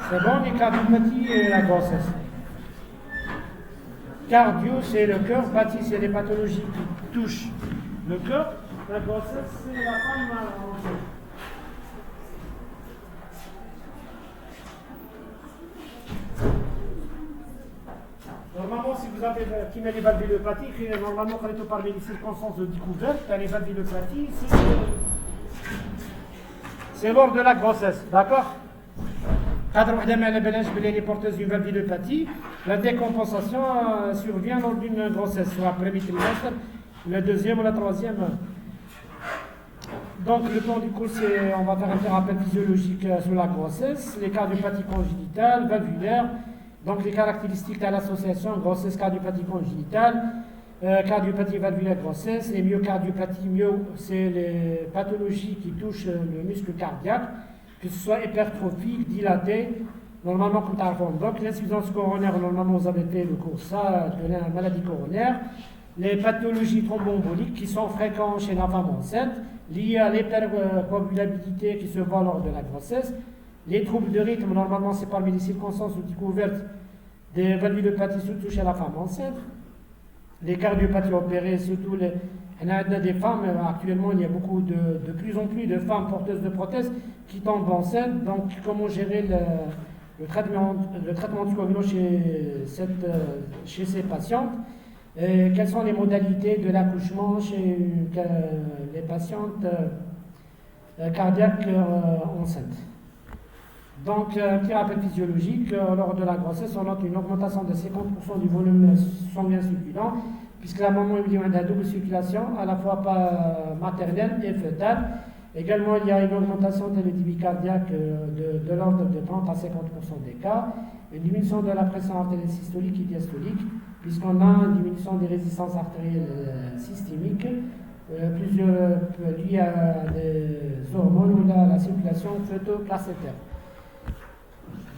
C'est bon, les cardiopathie et la grossesse. Cardio, c'est le cœur, pathie, c'est les pathologies qui touchent le cœur. La grossesse, c'est la femme enceinte. Normalement, si vous avez les valvulopathies, normalement, quand on parle des circonstances de découverte, les valvulopathies, c'est lors de la grossesse, d'accord? Quand on est porteuse d'une valvulopathie, la décompensation survient lors d'une grossesse, soit premier trimestre, le deuxième ou la troisième. Donc, le plan du cours, on va faire un rappel physiologique sur la grossesse, les cardiopathies congénitales, valvulaires. Donc, les caractéristiques de l'association grossesse-cardiopathie congénitale, cardiopathie valvulaire grossesse, les myocardiopathie, c'est les pathologies qui touchent le muscle cardiaque, que ce soit hypertrophique, dilaté, normalement comme t'arfonds. Donc, l'insuffisance coronaire, normalement, vous avez fait le cours ça, de la maladie coronaire. Les pathologies thromboemboliques qui sont fréquentes chez la femme enceinte, liées à l'hypercoagulabilité qui se voit lors de la grossesse. Les troubles de rythme, normalement, c'est parmi les circonstances de découverte des valvulopathies, surtout chez la femme enceinte. Les cardiopathies opérées, surtout on a des femmes, actuellement, il y a de plus en plus de femmes porteuses de prothèses qui tombent enceintes. Donc, comment gérer le traitement anticoagulant chez ces patientes? Quelles sont les modalités de l'accouchement chez les patientes cardiaques enceintes? Donc, un petit rappel physiologique, lors de la grossesse, on note une augmentation de 50% du volume sanguin circulant, puisque la maman a une double circulation, à la fois maternelle et fœtale. Également, il y a une augmentation de l'édémie cardiaque de l'ordre de 30 à 50% des cas, une diminution de la pression artérielle systolique et diastolique, puisqu'on a une diminution des résistances artérielles systémiques, plusieurs liées à des hormones ou à la circulation fœto-placentaire.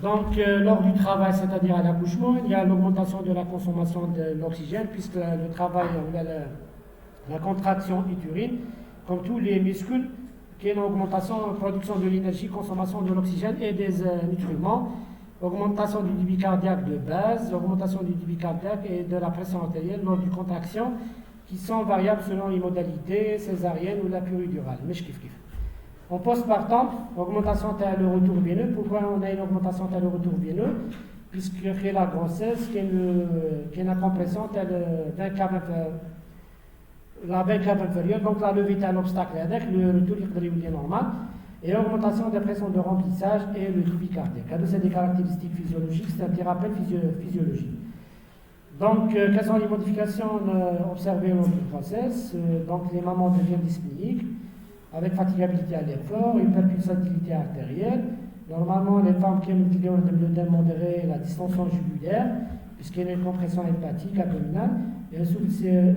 Donc, lors du travail, c'est-à-dire à l'accouchement, il y a l'augmentation de la consommation de l'oxygène, puisque le travail, la contraction utérine, comme tous les muscles, qui est une augmentation, production de l'énergie, consommation de l'oxygène et des nutriments, augmentation du débit cardiaque de base, augmentation du débit cardiaque et de la pression artérielle lors du contraction, qui sont variables selon les modalités césarienne ou la péridurale. Mais je kiffe. En postpartum, augmentation de le retour veineux. Pourquoi on a une augmentation de le retour veineux? Puisque la grossesse, qui est une compression de la veine cave inférieure, donc la levée est un obstacle avec le retour est normal, et l'augmentation des pressions de remplissage et le débit cardiaque. C'est des caractéristiques physiologiques, c'est un petit rappel physiologique. Donc, quelles sont les modifications observées lors du grossesse? Donc, les mamans deviennent dyspnéiques, avec fatigabilité à l'effort, hyperpulsatilité artérielle. Normalement, les femmes qui ont une de modérée, la distension jugulaire, puisqu'il y a une compression hépatique abdominale, et un souffle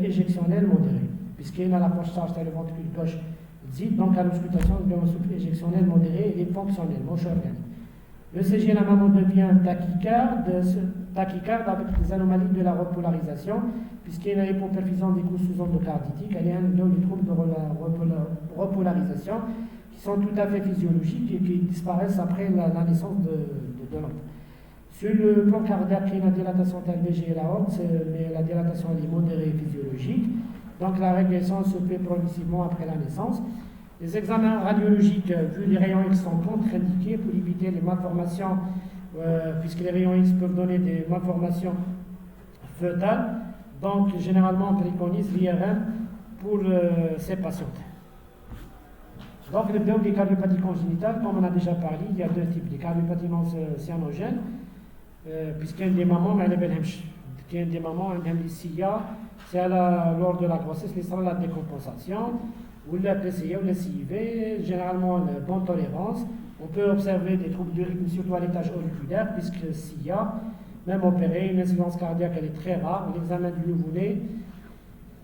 éjectionnel modéré, puisqu'il y a la poche charge dans le ventricule gauche zip, donc la musculation de un souffle éjectionnel modéré et fonctionnel, moche organique. Le CG, la maman devient tachycarde avec des anomalies de la repolarisation, puisqu'il y a une hypoperfusion des couches sous endocarditique, elle est un des troubles de repolarisation qui sont tout à fait physiologiques et qui disparaissent après la naissance de l'enfant. Sur le plan cardiaque, il y a une dilatation de LVG et la haute, mais la dilatation est modérée et physiologique. Donc la régression se fait progressivement après la naissance. Les examens radiologiques, vu les rayons X, sont contre-indiqués pour éviter les malformations, puisque les rayons X peuvent donner des malformations fœtales. Donc généralement, on préconise l'IRM pour ces patientes. Donc le biome des cardiopathies congénitales, comme on a déjà parlé, il y a deux types, les cardiopathies non cyanogènes, puisqu'il y a des mamans, mais il y a des mamans, un SIA, c'est lors de la grossesse, la décompensation, ou la PCA ou la CIV, généralement une bonne tolérance. On peut observer des troubles du rythme, surtout à l'étage auriculaire, puisque SIA, même opéré, une incidence cardiaque, elle est très rare. L'examen du nouveau-né,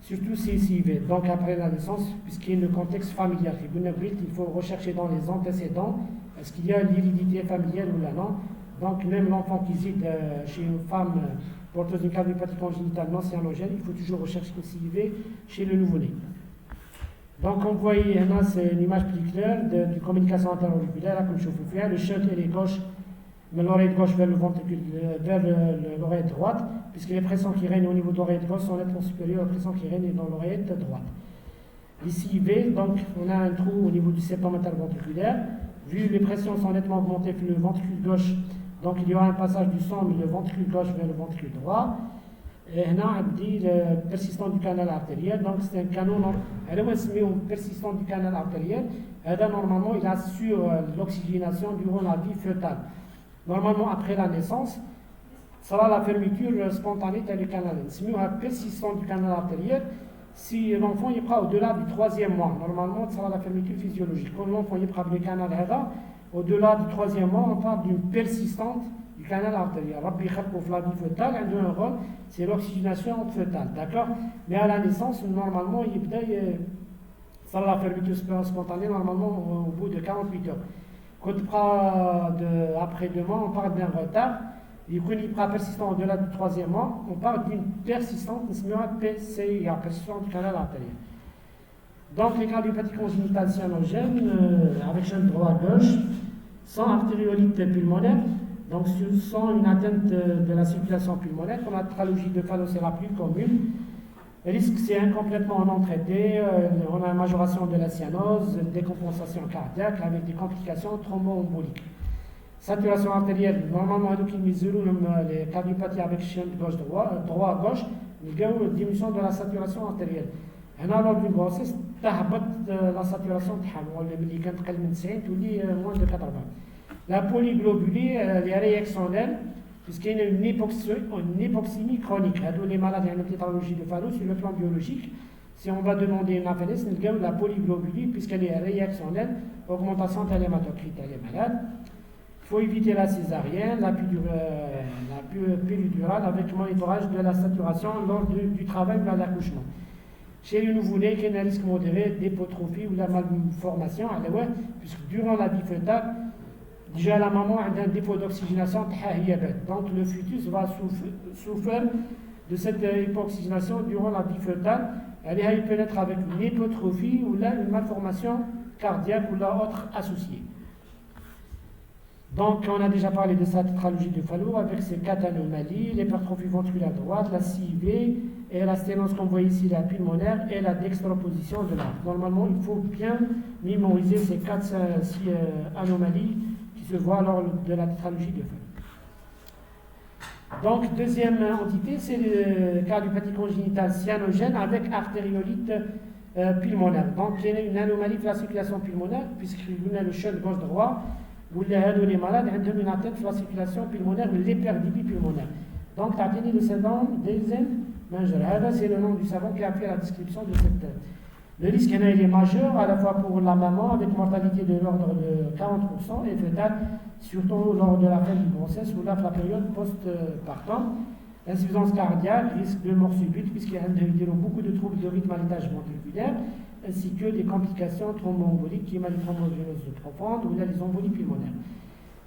surtout CIV. Donc après la naissance, puisqu'il y a le contexte familial, il faut rechercher dans les antécédents, est-ce qu'il y a l'hérédité familiale ou là non. Donc même l'enfant qui hésite chez une femme porteuse d'une cardiopathie congénitale non cyanogène, il faut toujours rechercher une CIV chez le nouveau-né. Donc, on voit là, c'est une image plus claire de communication interauriculaire, comme je vous fais. Le choc est gauche, mais l'oreille gauche vers le ventricule, vers l'oreille droite, puisque les pressions qui règnent au niveau de l'oreille gauche sont nettement supérieures aux pressions qui règnent dans l'oreille droite. Ici, V, donc, on a un trou au niveau du septum interventriculaire. Vu les pressions sont nettement augmentées sur le ventricule gauche, donc il y aura un passage du sang du ventricule gauche vers le ventricule droit. Et là, on dit le persistant du canal artériel. Donc, c'est un canon, persistant du canal artériel. Et là, normalement, il assure l'oxygénation durant la vie fœtale. Normalement, après la naissance, ça sera la fermeture spontanée du canal. C'est mieux un persistant du canal artériel. Si l'enfant est pas au-delà du 3e mois, normalement, ça sera la fermeture physiologique. Quand l'enfant est pas le canal au-delà du 3e mois, on parle d'une persistante du canal artériel. Rabbi Khalkouf, la vie fœtale, a un rôle, c'est l'oxygénation fœtale, d'accord? Mais à la naissance, normalement, ça sera la fermeture spontanée, normalement, au bout de 48 heures. Quand on prend après 2 mois, on parle d'un retard. Et quand il prend persistant au-delà du 3e mois, on parle d'une persistante, PCIA, persistante du canal artériel. Donc, les cardiopathies congénitales cyanogènes, avec chaîne droit-gauche, sans artériolite pulmonaire, donc sans une atteinte de la circulation pulmonaire, comme la tétralogie de Fallot, c'est la plus commune. Le risque, c'est incomplètement non traité, on a une majoration de la cyanose, décompensation cardiaque avec des complications thromboemboliques. Saturation artérielle, normalement, les cardiopathies avec chaîne droit-gauche, il y a une diminution de la saturation artérielle. Et alors, d'une grossesse, la saturation qui est moins de 80. La polyglobulie, les réactionnelle, puisqu'il y a une hypoxémie chronique. Les malades ont une tétralogie de Fallot sur le plan biologique. Si on va demander une APNS, il y a la polyglobulie, puisqu'elle est réactionnelle, augmentation de l'hématocrite, elle est malade. Il faut éviter la césarienne, la péridurale avec monitorage de la saturation lors du travail ou de l'accouchement. Chez le nouveau-né, il y a un risque modéré d'hypotrophie ou de la malformation, puisque durant la vie fœtale, déjà la maman a un défaut d'oxygénation, donc le fœtus va souffrir de cette hypoxygénation durant la vie fœtale. Il peut être avec une hypotrophie ou là une malformation cardiaque ou là autre associée. Donc, on a déjà parlé de sa tétralogie de Fallot avec ses 4 anomalies, l'hypertrophie ventriculaire droite, la CIV et la sténose qu'on voit ici, la pulmonaire et la dextroposition de l'arbre. Normalement, il faut bien mémoriser ces 4 anomalies qui se voient lors de la tétralogie de Fallot. Donc, deuxième entité, c'est le cardiopathie congénitale cyanogène avec artériolite pulmonaire. Donc, il y a une anomalie de la circulation pulmonaire, puisqu'il y a le shunt gauche-droit, où les malades ont une atteinte de la circulation pulmonaire ou l'hyperdipie pulmonaire. Donc, tu as tenu le savon d'Eisenmenger. C'est le nom du savon qui a fait la description de cette. Le risque il est majeur, à la fois pour la maman, avec mortalité de l'ordre de 40% et fœtale, surtout lors de la fin du grossesse ou la période post-partum. Insuffisance cardiaque, risque de mort subite, puisqu'il y a beaucoup de troubles de rythme à l'étage ventriculaire, ainsi que des complications thromboemboliques, qui est la thrombogénose profonde ou les embolies pulmonaires.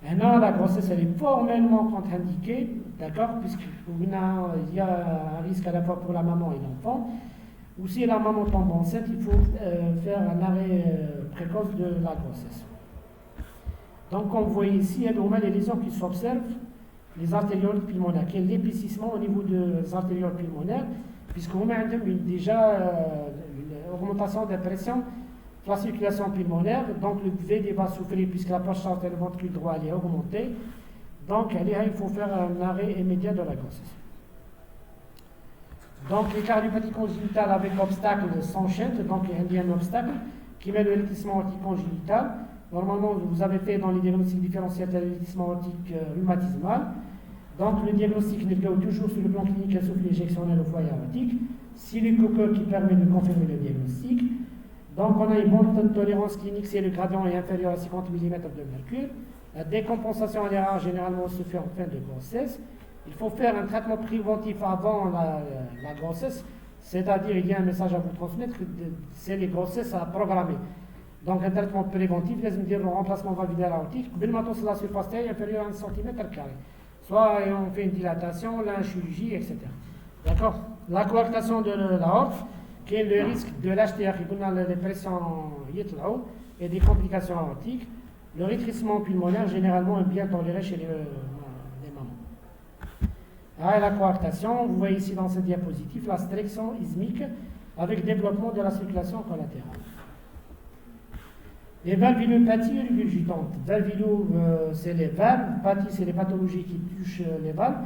Maintenant, la grossesse, elle est formellement contre-indiquée, d'accord, puisqu'il y a un risque à la fois pour la maman et l'enfant. Ou si la maman tombe enceinte, il faut faire un arrêt précoce de la grossesse. Donc, on voit ici, il y a les lésions qui s'observent, les artérioles pulmonaires, qui est l'épaississement au niveau des artérioles pulmonaires, puisqu'on a déjà une augmentation de la pression de la circulation pulmonaire, donc le VD va souffrir puisque la poche artérielle ventricule droit est augmentée, donc il faut faire un arrêt immédiat de la grossesse. Donc les cardiopathies congénitales avec obstacle s'enchaînent, donc il y a un obstacle qui met le l'étissement aortique congénital. Normalement, vous avez fait dans les diagnostics différentiels de l'étissement aortique rhumatismal. Donc le diagnostic n'est toujours sur le plan clinique insuffisant éjectionnel au foyer aortique. Silicocoque qui permet de confirmer le diagnostic. Donc on a une bonne tolérance clinique si le gradient est inférieur à 50 mm de mercure. La décompensation à l'erreur généralement se fait en fin de grossesse. Il faut faire un traitement préventif avant la grossesse, c'est-à-dire il y a un message à vous transmettre, c'est les grossesses à programmer. Donc un traitement préventif, laisse-me dire le remplacement valvulaire aortique, la surface taille inférieure à 1 cm². soit on fait une dilatation, la chirurgie, etc. D'accord. La coarctation de l'aorte, qui est le risque de l'HTR, les pressions et des complications aortiques. Le rétrécissement pulmonaire, généralement, est bien toléré chez les mamans. Ah, la coarctation, vous voyez ici dans cette diapositive, la striction ismique avec développement de la circulation collatérale. Les valvulopathies régurgitantes. Valvulo, c'est les valves, pathie, c'est les pathologies qui touchent les valves.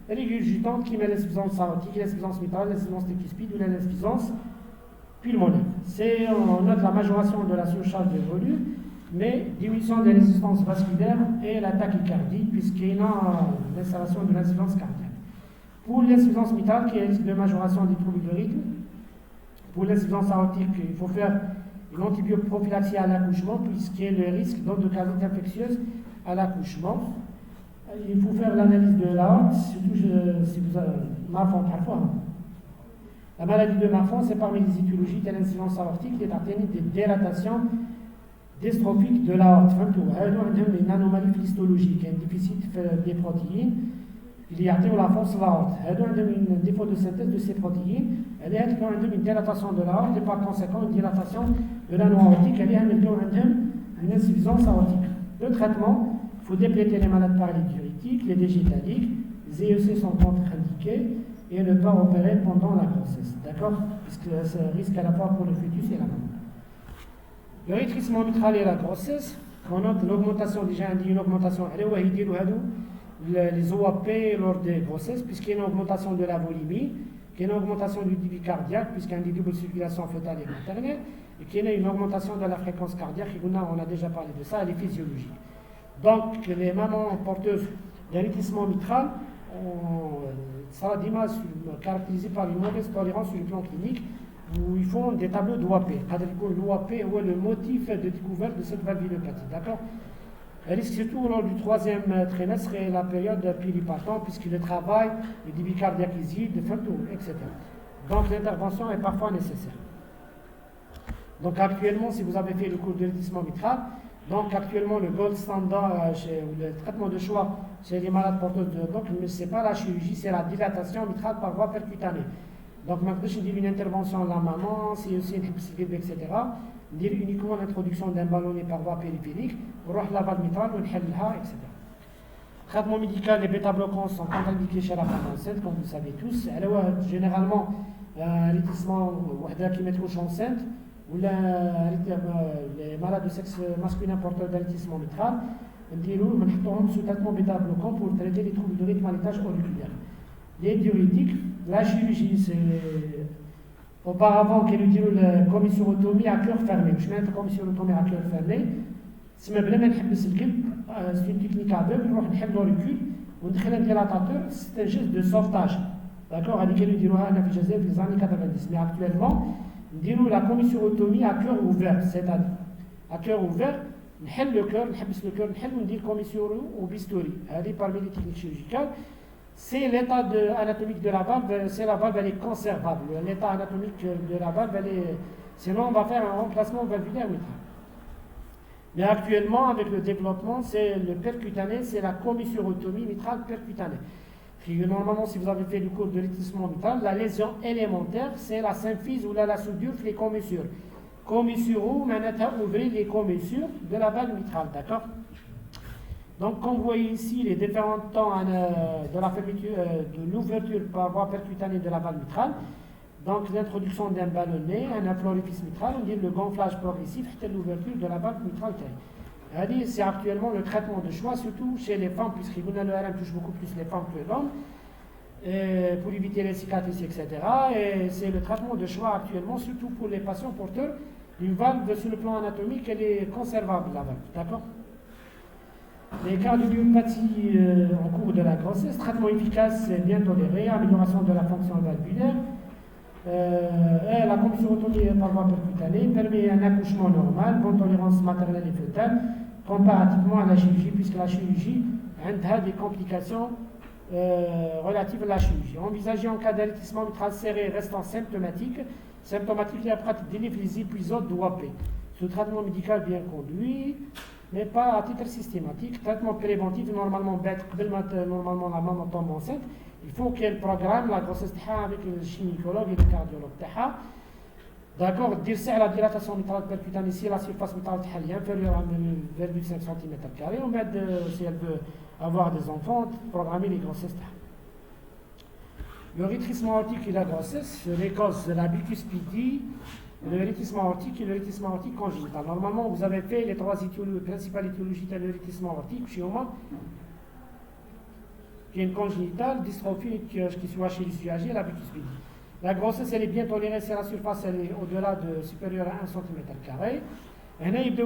Régurgitantes qui met l'insuffisance aortique, l'insuffisance mitrale, l'insuffisance tricuspide ou l'insuffisance pulmonaire. On note la majoration de la surcharge de volume, mais diminution des résistances vasculaires et la tachycardie, puisqu'il y a l'installation de l'insuffisance cardiaque. Pour l'insuffisance mitrale, qui est un risque de majoration des troubles de rythme, pour l'insuffisance aortique, il faut faire une antibioprophylaxie à l'accouchement, puisqu'il y a le risque d'endocardite infectieuse à l'accouchement. Il faut faire l'analyse de l'aorte, surtout si vous avez Marfan parfois. La maladie de Marfan, c'est parmi les étiologies de l'insuffisance aortique, qui est atteinte des délatations dystrophiques de l'aorte. Une anomalie histologique, un déficit des protéines. Il y a la force de l'aorte. Un défaut de synthèse de ces protéines. Elle est une dilatation de l'aorte et par conséquent une dilatation de l'anneau aortique. Elle est une insuffisance aortique. Le traitement, il faut dépléter les malades paralytiques, les digitaliques. Les EEC sont contre-indiqués et ne pas opérer pendant la grossesse. D'accord? Parce que c'est un risque à la fois pour le fœtus et la maman. Le rétrécissement mitral et la grossesse, on note l'augmentation, déjà on dit une augmentation, les OAP lors des grossesses, puisqu'il y a une augmentation de la volimie, qu'il y a une augmentation du débit cardiaque, puisqu'il y a une double circulation fœtale et maternelle, et qu'il y a une augmentation de la fréquence cardiaque, et on a déjà parlé de ça, elle est physiologique. Donc, les mamans porteuses d'un rétrécissement mitral sera caractérisée par une mauvaise tolérance sur le plan clinique, où ils font des tableaux d'OAP. L'OAP est le motif de découverte de cette valvulopathie. D'accord? Elle risque surtout lors du troisième trimestre et la période péripartante, puisque le travail, le débit cardiaque iside, etc. Donc l'intervention est parfois nécessaire. Donc actuellement, si vous avez fait le cours de rétrécissement mitral, donc actuellement le gold standard, le traitement de choix chez les malades porteurs de donc ce n'est pas la chirurgie, c'est la dilatation mitrale par voie percutanée. Donc maintenant, je dis une intervention de la maman, c'est aussi une hypoxie, etc. Dire uniquement l'introduction d'un ballonnet par voie périphérique, la valve mitrale, etc. Traitement médical, les bêta-bloquants sont contre-indiqués chez la femme enceinte, comme vous le savez tous. Généralement, un rétrécissement qui met couche enceinte, ou les malades de sexe masculin porteurs d'un rétrécissement mitral, on sous traitement bêta-bloquant pour traiter les troubles de rythme à l'étage auriculaire. Les diurétiques, la chirurgie, c'est auparavant qu'il y ait une commissurotomie à cœur fermé. Je mets une commissurotomie à cœur fermé. Si je c'est une technique aveugle, on va faire l'auricule, on crée un dilatateur, c'est un geste de sauvetage. D'accord? À laquelle on a fait les années 90. Mais actuellement, on la commissurotomie à cœur ouvert. C'est-à-dire, à cœur ouvert, on fait le cœur, on dit commissuro ou bistouri. Elle parmi les techniques chirurgicales. C'est l'état anatomique de la valve, c'est la valve, elle est conservable. L'état anatomique de la valve, sinon on va faire un remplacement valvulaire mitral. Mais actuellement, avec le développement, c'est le percutané, c'est la commissurotomie mitrale percutanée. Normalement, si vous avez fait le cours de rétrécissement mitral, la lésion élémentaire, c'est la symphyse ou la soudure, les commissures. Commissuro, maintenant, ouvrir les commissures de la valve mitrale, d'accord? Donc, comme vous voyez ici, les différents temps de la fermeture, de l'ouverture par voie percutanée de la valve mitrale, donc l'introduction d'un ballonnet, un inflorifice mitral, on dit le gonflage progressif, c'est l'ouverture de la valve mitrale. C'est actuellement le traitement de choix, surtout chez les femmes, puisque le RM touche beaucoup plus les femmes que l'homme, pour éviter les cicatrices, etc. Et c'est le traitement de choix actuellement, surtout pour les patients porteurs d'une valve sur le plan anatomique, elle est conservable, la valve, d'accord? Les cardiomyopathie en cours de la grossesse, traitement efficace, bien toléré, amélioration de la fonction valvulaire, la commissurotomie par voie percutanée permet un accouchement normal, bonne tolérance maternelle et fœtale, comparativement à la chirurgie, puisque la chirurgie a des complications relatives à la chirurgie. Envisagé en cas d'allétissement mitral serré restant symptomatique, la pratique d'éléphésie puis autres d'OAP. Ce traitement médical bien conduit, mais pas à titre systématique. Traitement préventif, normalement, normalement la maman tombe enceinte, il faut qu'elle programme la grossesse avec le gynécologue et le cardiologue. D'accord, dire c'est la dilatation mitrale percutanée si la surface mitrale est inférieure à 1,5 cm². On met si elle veut avoir des enfants, programmer les grossesses. Le rétrécissement aortique et la grossesse, les causes de la bicuspidie, le rétrécissement aortique et le rétrécissement aortique congénital. Normalement, vous avez fait les trois principales étiologies de rétrécissement aortique chez Oma, qui est une congénitale, dystrophie qui soit chez les âgés, la bicuspidie. La grossesse, elle est bien tolérée si la surface elle est au-delà de supérieure à 1 cm². Et il y a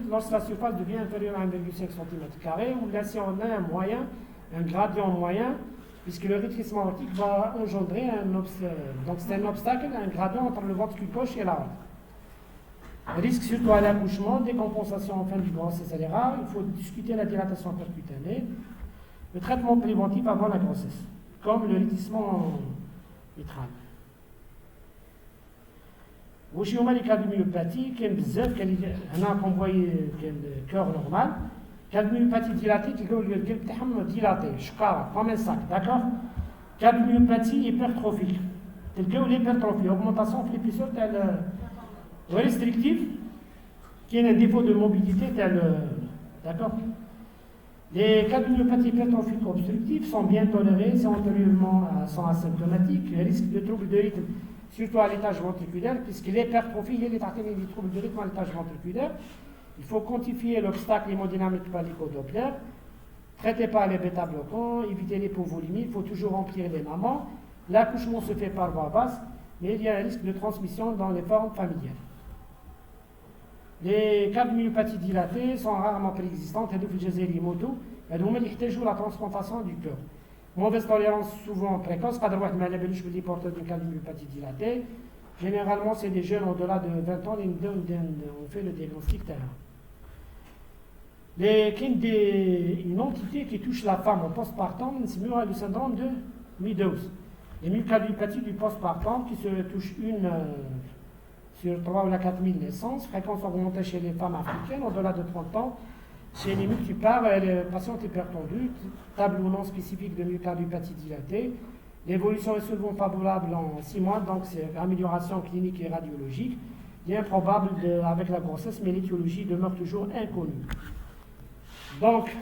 lorsque la surface devient inférieure à 1,5 cm², ou là si on a un moyen, un gradient moyen, puisque le rétrécissement aortique va engendrer donc c'est un obstacle, un gradient entre le ventricule gauche et l'aorte. Risque surtout à l'accouchement, décompensation en fin de grossesse, elle est rare. Il faut discuter la dilatation percutanée. Le traitement préventif avant la grossesse, comme le rétrécissement mitral. وشي هما لي كاد ميوباتي كاين بزاف هنا كونفوي كاين كور نورمال كاد ميوباتي ديلاتي تلقاو القلب تاعهم ديلاتي شقاره كوم ان ساك داكوغ كاد ميوباتي هيبرتروفيك تلقاو ليبرتروفي اوغمونطاسيون في ليبيسور تاع ريستريكتيف كاين ان ديفو دو موبيليتي تاع داكوغ. Les cas de myopathie hypertrophique obstructive sont bien tolérés, sont asymptomatiques, risque de troubles de rythme surtout à l'étage ventriculaire, puisque l'hypertrophie est des troubles de rythme à l'étage ventriculaire. Il faut quantifier l'obstacle hémodynamique par l'écho-Doppler, traiter par les bêta-bloquants, éviter l'hypovolémie, il faut toujours remplir les mamans. L'accouchement se fait par voie basse, mais il y a un risque de transmission dans les formes familiales. Les cas de myopathie dilatée sont rarement préexistantes, et il la transplantation du cœur. Mauvaise tolérance souvent précoce, pas de porteur d'une cas de myopathie dilatée. Généralement, c'est des jeunes au-delà de 20 ans, on fait le diagnostic terrain. Une entité qui touche la femme au postpartum, c'est le syndrome de Meadows. Les myocardiopathie du postpartum qui se touche une sur 3 ou 4 000 naissances, fréquence augmentée chez les femmes africaines au-delà de 30 ans. Chez les multipares, les patients hypertendus, tableau non spécifique de myocardiopathie dilatée. L'évolution est souvent favorable en 6 mois, donc c'est amélioration clinique et radiologique. Il est improbable avec la grossesse, mais l'étiologie demeure toujours inconnue. Donc,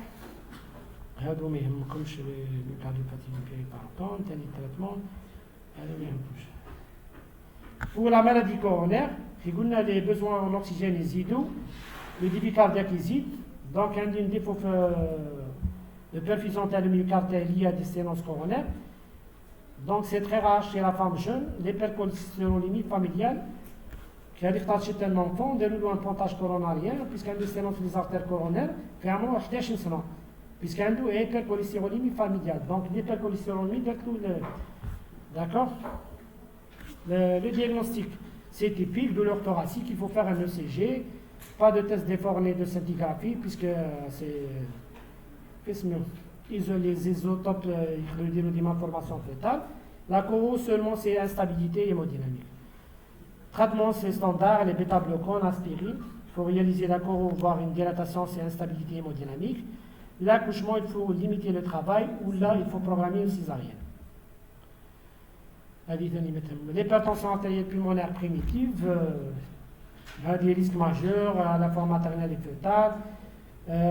comme chez les myocardiopathie du péripartum, tel traitement, pour la maladie coronaire, on a des besoins en oxygène et zido, le débit cardiaque est zide. Donc, un défaut de perfusion de myocarde lié à des sténoses coronaires. Donc, c'est très rare chez la femme jeune, l'hypercholestérolémie familiale, qui a déclenché un enfant, déroule un pontage coronarien, puisqu'il y a des sténoses des artères coronaires, vraiment, puisqu'il y a une hypercholestérolémie familiale. Donc, l'hypercholestérolémie, d'accord. Le diagnostic, c'est typique, douleur thoracique, il faut faire un ECG. Pas de test déformé de scintigraphie, puisque c'est les isotopes de malformation fœtale. La coro seulement c'est instabilité hémodynamique. Traitement c'est standard, les bêta-bloquants, l'aspirine. Il faut réaliser la coro, voir une dilatation, c'est instabilité hémodynamique. L'accouchement, il faut limiter le travail, ou là il faut programmer une césarienne. L'hypertension artérielle pulmonaire primitive. Il y a des risques majeurs à la fois maternelle et fœtale,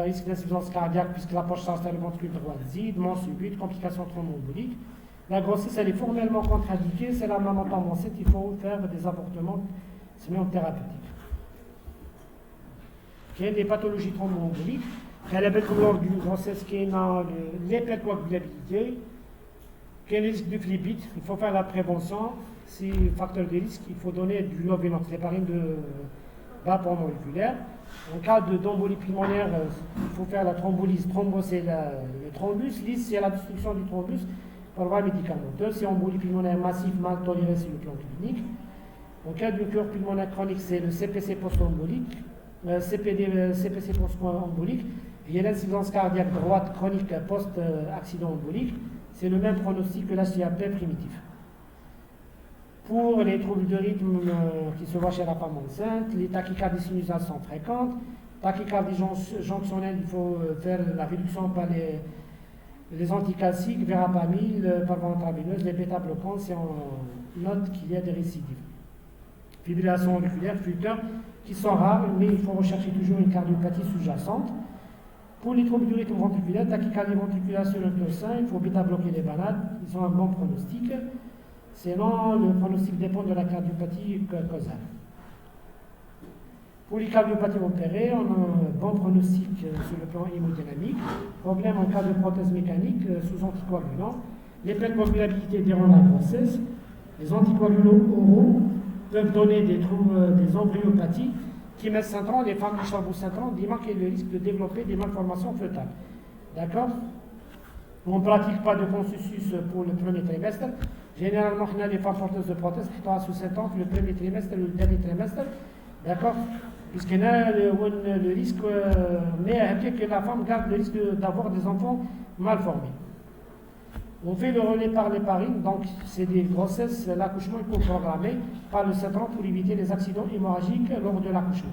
risque d'insuffisance cardiaque puisque la poche artérielle ventricule droite zide, mort subite, complications thromboemboliques. La grossesse, elle est formellement contre-indiquée, c'est la maman tombe enceinte, il faut faire des avortements sémiothérapeutiques. Il y a des pathologies thromboemboliques, il y a la belle couleur d'une grossesse qui est dans l'hypercoagulabilité, qui est le risque du phlébite, il faut faire la prévention. Si facteur de risque, il faut donner du Lovenox, l'héparine de vapeur moléculaire. En cas d'embolie pulmonaire, il faut faire la thrombolyse. Thrombo, c'est le thrombus. Lyse, c'est la destruction du thrombus par voie médicamenteuse. C'est embolie pulmonaire massive mal tolérée sur le plan clinique. En cas de cure pulmonaire chronique, c'est le CPC post-embolique, CPC post-embolique. Il y a l'insuffisance cardiaque droite chronique post-accident embolique. C'est le même pronostic que l'HCAP primitif. Pour les troubles de rythme qui se voient chez la femme enceinte, les tachycardies sinusales sont fréquentes, Tachycardie jonctionnelle, il faut faire la réduction par les anticalciques, verapamil, par voie intraveineuse, les bêta-bloquants, si on note qu'il y a des récidives. Fibrillation auriculaire, Flütter, qui sont rares, mais il faut rechercher toujours une cardiopathie sous-jacente. Pour les troubles du rythme ventriculaire, tachycardie ventriculaire sur le clavecin, il faut bêta-bloquer les balades, ils ont un bon pronostic. Sinon, le pronostic dépend de la cardiopathie causale. Pour les cardiopathies opérées, on a un bon pronostic sur le plan hémodynamique. Problème en cas de prothèse mécanique sous anticoagulants. L'hypercoagulabilité dérange la grossesse. Les anticoagulants oraux peuvent donner des embryopathies qui mettent 5 ans, les femmes qui charbon 5 ans, démarquent le risque de développer des malformations fœtales. D'accord? On ne pratique pas de consensus pour le premier trimestre. Généralement, on a les femmes porteuses de prothèses qui sont sous 7 ans, le premier trimestre et le dernier trimestre. D'accord? Puisqu'il y a le risque, mais que la femme garde le risque d'avoir des enfants mal formés. On fait le relais par l'héparine, donc c'est des grossesses, l'accouchement il faut programmer par le 7 ans pour éviter les accidents hémorragiques lors de l'accouchement.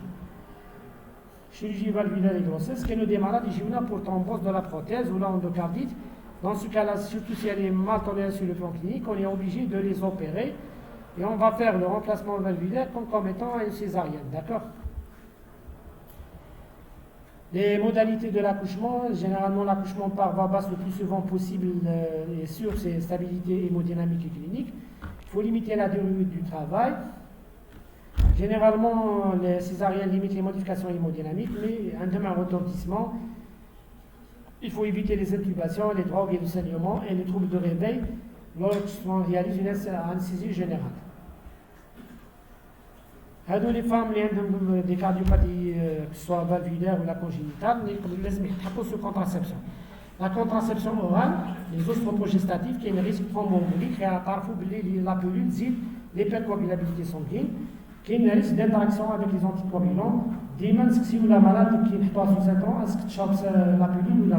Chirurgie valvulaire et grossesse, qu'il y a des maladies juvéniles pour thrombose de la prothèse ou l'endocardite. Dans ce cas-là, surtout si elle est mal tolérée sur le plan clinique, on est obligé de les opérer et on va faire le remplacement valvulaire concomitant à une césarienne, d'accord? Les modalités de l'accouchement, généralement l'accouchement par voie basse le plus souvent possible et sur ses stabilités hémodynamiques et cliniques. Il faut limiter la durée du travail. Généralement, les césariennes limitent les modifications hémodynamiques, mais un retentissement, il faut éviter les intubations, les drogues et le saignement et les troubles de réveil lorsqu'on réalise une anesthésie générale. Les femmes qui ont des cardiopathies, que ce soit valvulaires ou la congénitale, il sur contraception. La contraception orale, les oestrogestatifs, qui ont un risque thromboembolique, et à la pilule zide l'hypercoagulabilité sanguine, qui ont un risque d'interaction avec les anticoagulants. Demain, si vous la malade qui est sous 7 ans, est-ce que tu chopes la pilule ou la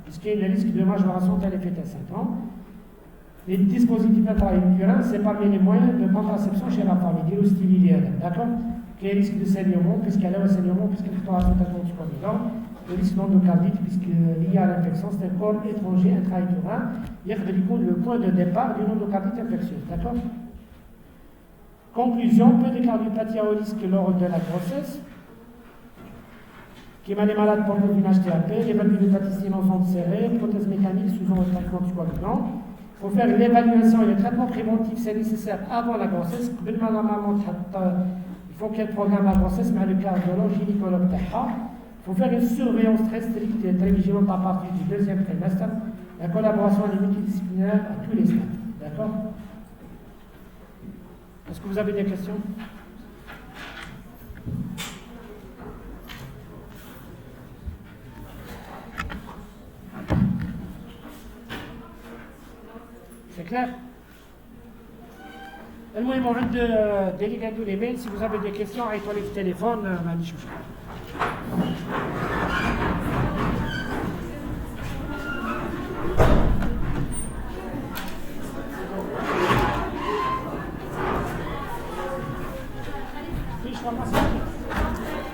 Est-ce qu'il y a un risque de majoration tel effet à 7 ans? Les dispositifs intra-utérins, c'est parmi les moyens de contraception chez la femme, d'accord? Qui est le risque de saignement, puisqu'elle a un saignement, puisqu'elle est en anticoagulant, le risque d'endocardite, puisque lié à l'infection, c'est un corps étranger intra-utérin, il y a le point de départ d'une endocardite infectieuse, d'accord? Conclusion, peu de cardiopathie à haut risque lors de la grossesse, qui est les malades porteurs d'une HTAP, les valvulopathie silencieuse serrée, prothèse mécanique sous anticoagulant. Il faut faire l'évaluation et le traitement préventif, c'est nécessaire avant la grossesse. Il faut qu'elle programme la grossesse, mais le cardiologue, gynécologue, il faut faire une surveillance très stricte et très vigilante à partir du deuxième trimestre. La collaboration multidisciplinaire à tous les stades. D'accord? Est-ce que vous avez des questions? C'est clair? المهم عند ديليك عنده لي ميل si vous avez des questions عيطوا لي في التليفون ما عنديش مشكل. فيش فارماسي؟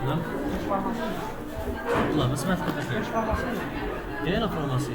نعم؟ فيش فارماسي؟ والله ما سمعت قبل كده. فيش فارماسي؟ كاينة فارماسي.